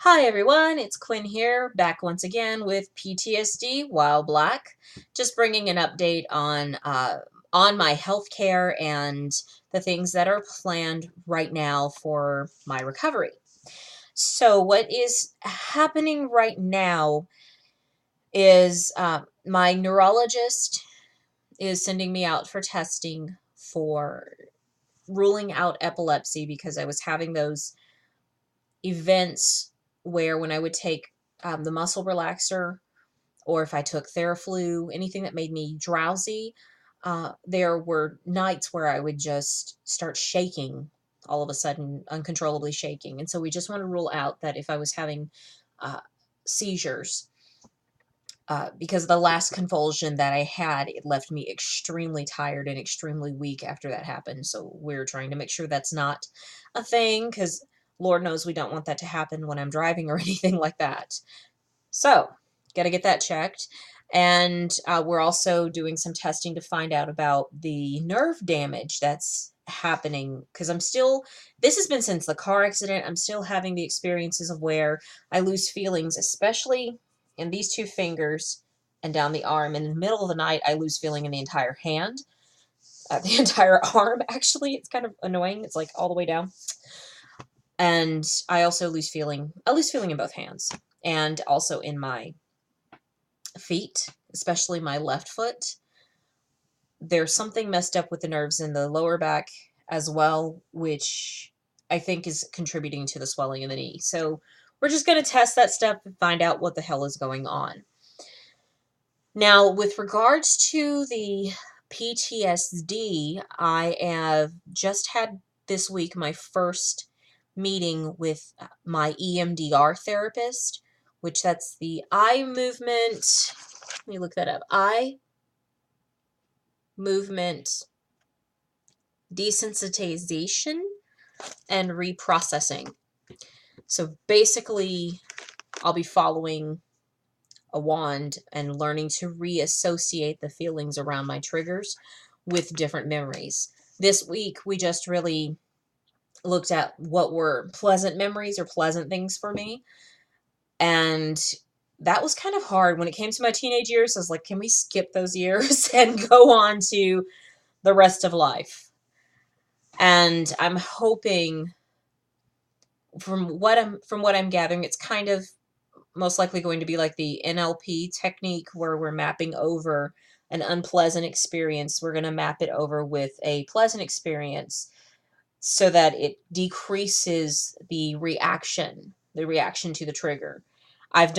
Hi everyone, it's Quinn here, back once again with PTSD while black. Just bringing an update on my healthcare and the things that are planned right now for my recovery. So what is happening right now is my neurologist is sending me out for testing for ruling out epilepsy because I was having those events where when I would take the muscle relaxer, or if I took Theraflu, anything that made me drowsy, there were nights where I would just start shaking all of a sudden, uncontrollably shaking. And so we just want to rule out that if I was having uh, seizures, because the last convulsion that I had, it left me extremely tired and extremely weak after that happened. So we're trying to make sure that's not a thing, because Lord knows we don't want that to happen when I'm driving or anything like that. So, got to get that checked. And we're also doing some testing to find out about the nerve damage that's happening, because this has been since the car accident. I'm still having the experiences of where I lose feelings, especially in these two fingers and down the arm. In the middle of the night, I lose feeling in the entire hand, the entire arm, actually. It's kind of annoying. It's like all the way down. And I also I lose feeling in both hands and also in my feet, especially my left foot. There's something messed up with the nerves in the lower back as well, which I think is contributing to the swelling in the knee. So we're just going to test that stuff and find out what the hell is going on. Now, with regards to the PTSD, I have just had this week my first meeting with my EMDR therapist, which that's the eye movement. Let me look that up. Eye movement desensitization and reprocessing. So basically, I'll be following a wand and learning to reassociate the feelings around my triggers with different memories. This week, we just really looked at what were pleasant memories or pleasant things for me. And that was kind of hard. When it came to my teenage years, I was like, can we skip those years and go on to the rest of life? And I'm hoping, from what I'm gathering, it's kind of most likely going to be like the NLP technique, where we're mapping over an unpleasant experience. We're going to map it over with a pleasant experience so that it decreases the reaction to the trigger. I've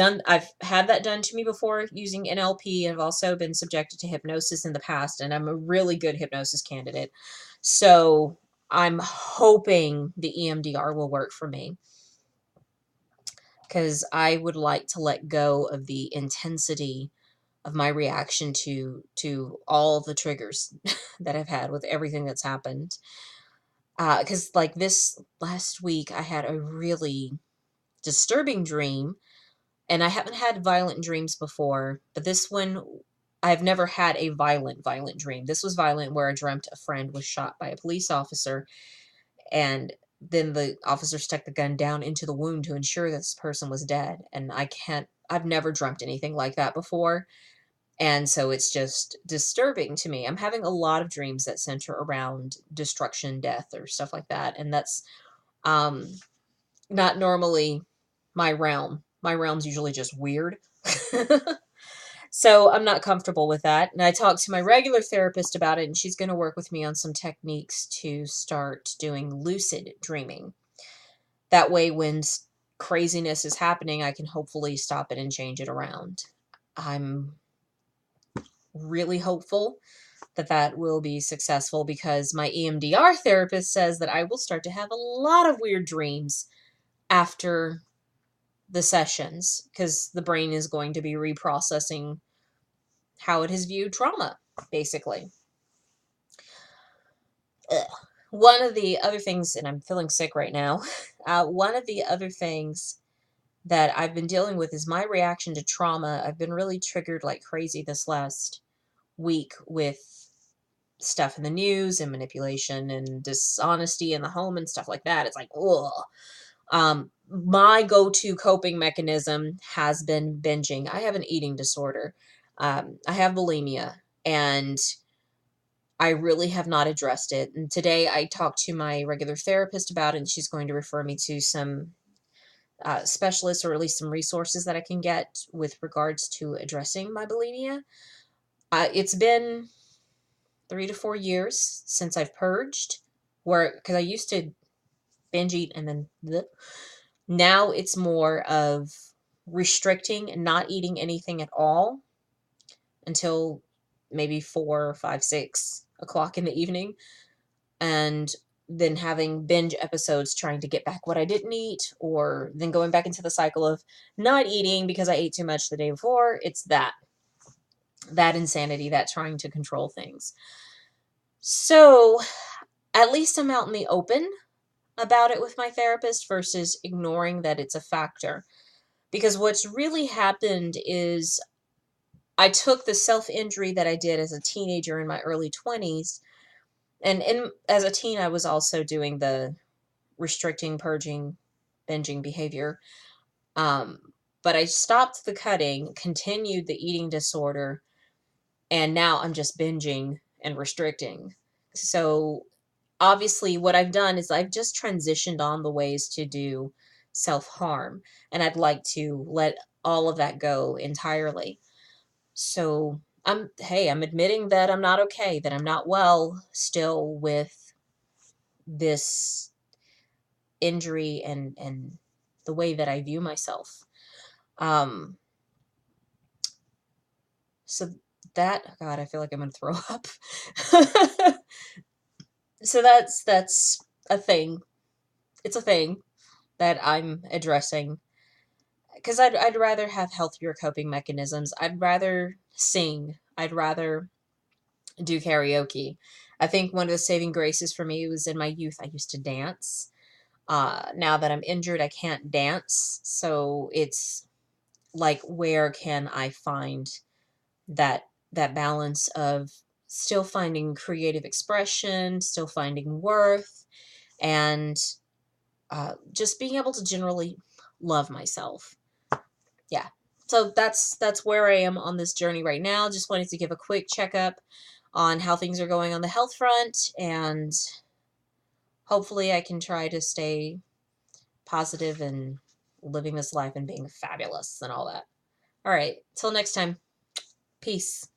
had that done to me before using NLP. I've also been subjected to hypnosis in the past, and I'm a really good hypnosis candidate. So I'm hoping the EMDR will work for me, because I would like to let go of the intensity of my reaction to all the triggers that I've had with everything that's happened. Because like this last week, I had a really disturbing dream, and I haven't had violent dreams before, but this one, I've never had a violent dream. This was violent, where I dreamt a friend was shot by a police officer, and then the officer stuck the gun down into the wound to ensure this person was dead. And I've never dreamt anything like that before. And so it's just disturbing to me. I'm having a lot of dreams that center around destruction, death, or stuff like that. And that's um, not normally my realm. My realm's usually just weird. So I'm not comfortable with that. And I talked to my regular therapist about it, and she's going to work with me on some techniques to start doing lucid dreaming. That way, when craziness is happening, I can hopefully stop it and change it around. I'm really hopeful that that will be successful, because my EMDR therapist says that I will start to have a lot of weird dreams after the sessions, because the brain is going to be reprocessing how it has viewed trauma, basically. Ugh. One of the other things, and I'm feeling sick right now, one of the other things that I've been dealing with is my reaction to trauma. I've been really triggered like crazy this last week with stuff in the news and manipulation and dishonesty in the home and stuff like that. It's like, ugh. my go-to coping mechanism has been binging. I have an eating disorder. I have bulimia, and I really have not addressed it. And today I talked to my regular therapist about it, and she's going to refer me to some specialists, or at least some resources that I can get with regards to addressing my bulimia. It's been 3 to 4 years since I've purged, where because I used to binge eat and then now it's more of restricting and not eating anything at all until maybe 4, 5, 6 o'clock in the evening, and then having binge episodes trying to get back what I didn't eat, or then going back into the cycle of not eating because I ate too much the day before. It's that insanity, that trying to control things. So at least I'm out in the open about it with my therapist versus ignoring that it's a factor. Because what's really happened is I took the self-injury that I did as a teenager in my early 20s, and as a teen I was also doing the restricting, purging, binging behavior. But I stopped the cutting, continued the eating disorder, and now I'm just binging and restricting. So obviously what I've done is I've just transitioned on the ways to do self-harm, and I'd like to let all of that go entirely. So I'm admitting that I'm not okay, that I'm not well still with this injury and the way that I view myself. Um so that, God, I feel like I'm gonna throw up. So that's a thing. It's a thing that I'm addressing, because I'd rather have healthier coping mechanisms. I'd rather sing. I'd rather do karaoke. I think one of the saving graces for me was in my youth, I used to dance. Now that I'm injured, I can't dance. So it's like, where can I find that balance of still finding creative expression, still finding worth, and just being able to generally love myself. Yeah. So that's where I am on this journey right now. Just wanted to give a quick checkup on how things are going on the health front, and hopefully I can try to stay positive and living this life and being fabulous and all that. All right. Till next time. Peace.